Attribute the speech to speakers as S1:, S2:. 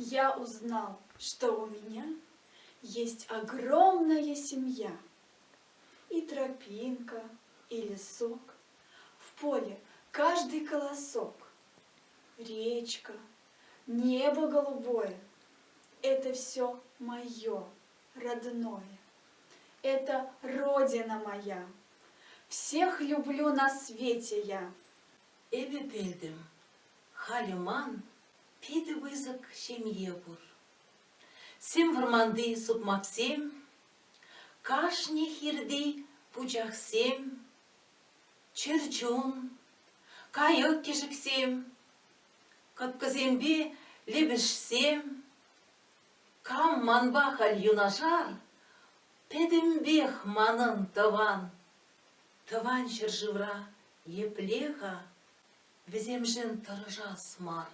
S1: я узнал, что у меня есть огромная семья. И тропинка, и лесок, в поле каждый колосок, речка, небо голубое — это все мое, родное. Это родина моя. Всех люблю на свете я.
S2: Эбе білдім, халюман пиді вызык шемье бур. Сем варманды супмаксем, кашне хирди пучахсем, черчун, кайык кешіксем, капказембе лебешсем, кам манба хал юнашар, педембех манын тыван, тыван шыржывра еплеха, віземжін тұрыжа смар.